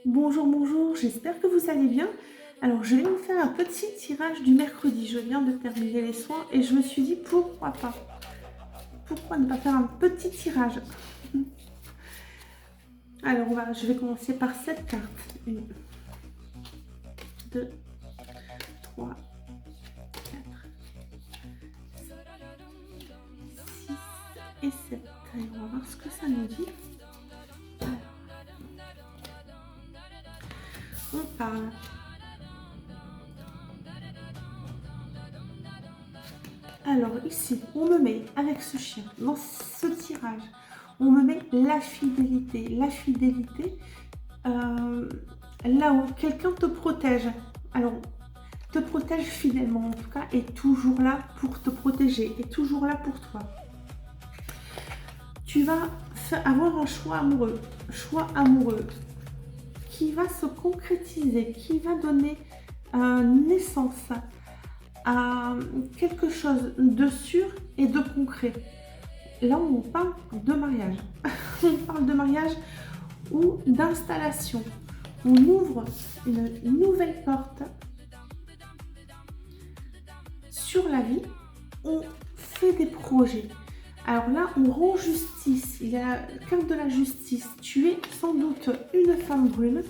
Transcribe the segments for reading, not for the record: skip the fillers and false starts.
Bonjour, bonjour, j'espère que vous allez bien. Alors, je vais vous faire un petit tirage du mercredi. Je viens de terminer les soins et je me suis dit pourquoi pas. Pourquoi ne pas faire un petit tirage? Alors, je vais commencer par cette carte. 1, 2, 3, 4, 6 et 7. Alors, on va voir ce que ça nous dit. Alors, on parle. Alors ici, on me met avec ce chien, dans ce tirage, on me met la fidélité. La fidélité, là où quelqu'un te protège. Alors, te protège fidèlement en tout cas, est toujours là pour te protéger, est toujours là pour toi. Tu vas avoir un choix amoureux qui va se concrétiser, qui va donner naissance à quelque chose de sûr et de concret. Là, on parle de mariage. On parle de mariage ou d'installation. On ouvre une nouvelle porte sur la vie. On fait des projets. Alors là, on rend justice. Il y a la carte de la justice. Tu es sans doute une femme brune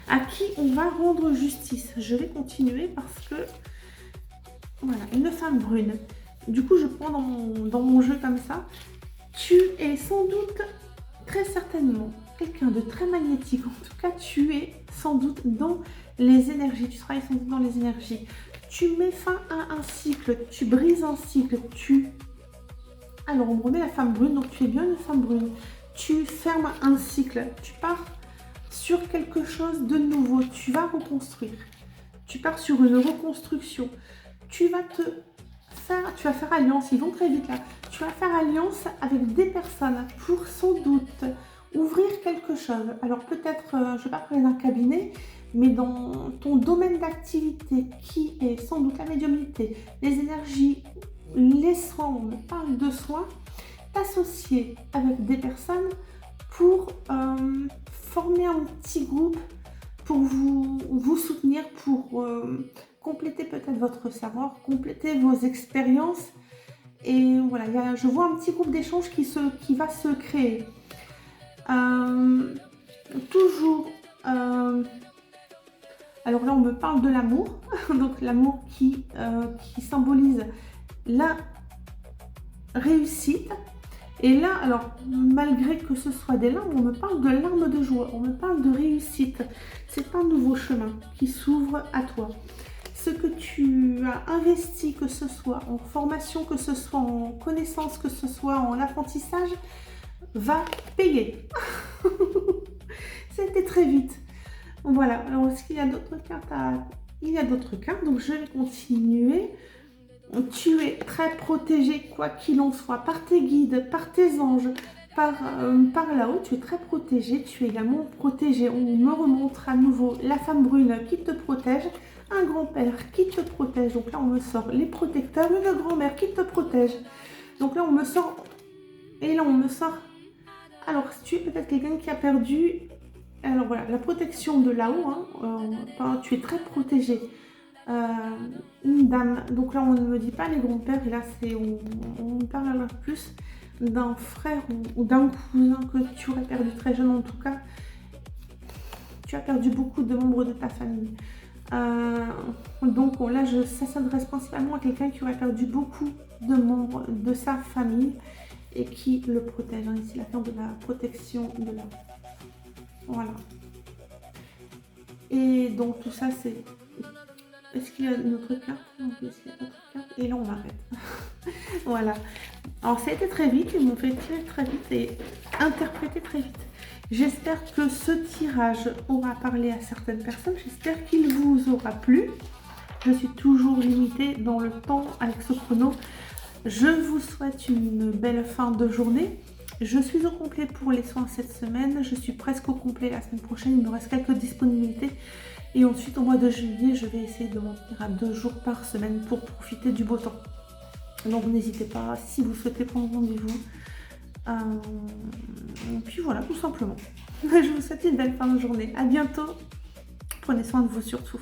à qui on va rendre justice. Je vais continuer parce que voilà, une femme brune. Du coup, je prends dans mon jeu comme ça. Tu es sans doute, très certainement, quelqu'un de très magnétique. En tout cas, tu es sans doute dans les énergies. Tu travailles sans doute dans les énergies. Tu mets fin à un cycle. Tu brises un cycle. Alors, on me remet la femme brune. Donc, tu es bien une femme brune. Tu fermes un cycle. Tu pars sur quelque chose de nouveau. Tu vas reconstruire. Tu pars sur une reconstruction. Tu vas faire alliance, ils vont très vite là. Tu vas faire alliance avec des personnes pour sans doute ouvrir quelque chose. Alors peut-être, je ne vais pas parler d'un cabinet, mais dans ton domaine d'activité qui est sans doute la médiumnité, les énergies, les soins, on parle de soins, t'associer avec des personnes pour former un petit groupe, pour vous soutenir, pour compléter peut-être votre savoir, compléter vos expériences. Et voilà, je vois un petit groupe d'échange qui va se créer. Toujours, alors là on me parle de l'amour, donc l'amour qui symbolise la réussite. Et là, alors, malgré que ce soit des larmes, on me parle de larmes de joie, on me parle de réussite. C'est un nouveau chemin qui s'ouvre à toi. Ce que tu as investi, que ce soit en formation, que ce soit en connaissance, que ce soit en apprentissage, va payer. C'était très vite. Voilà, alors est-ce qu'il y a d'autres cartes Il y a d'autres cartes, donc je vais continuer. Tu es très protégé, quoi qu'il en soit, par tes guides, par tes anges, par là-haut. Tu es très protégé, tu es également protégé. On me remontre à nouveau la femme brune qui te protège, un grand-père qui te protège. Donc là, on me sort les protecteurs, une grand-mère qui te protège. Donc là, on me sort, et là, on me sort. Alors, si tu es peut-être quelqu'un qui a perdu, alors voilà, la protection de là-haut, hein, tu es très protégé. Une dame, donc là on ne me dit pas les grands-pères, et là on parle plus d'un frère ou d'un cousin que tu aurais perdu très jeune. En tout cas, tu as perdu beaucoup de membres de ta famille. Donc là ça s'adresse principalement à quelqu'un qui aurait perdu beaucoup de membres de sa famille et qui le protège. Ici la carte de la protection de là. Voilà. Et donc tout ça c'est... Est-ce qu'il y a une autre carte? Non, est-ce qu'il y a d'autres cartes? Et là, on arrête. Voilà. Alors, ça a été très vite. Ils m'ont fait tirer très vite et interpréter très vite. J'espère que ce tirage aura parlé à certaines personnes. J'espère qu'il vous aura plu. Je suis toujours limitée dans le temps avec ce chrono. Je vous souhaite une belle fin de journée. Je suis au complet pour les soins cette semaine. Je suis presque au complet la semaine prochaine. Il me reste quelques disponibilités. Et ensuite, au mois de juillet, je vais essayer de m'en tenir à 2 jours par semaine pour profiter du beau temps. Donc, n'hésitez pas, si vous souhaitez prendre rendez-vous, Et puis voilà, tout simplement. Je vous souhaite une belle fin de journée. À bientôt. Prenez soin de vous surtout.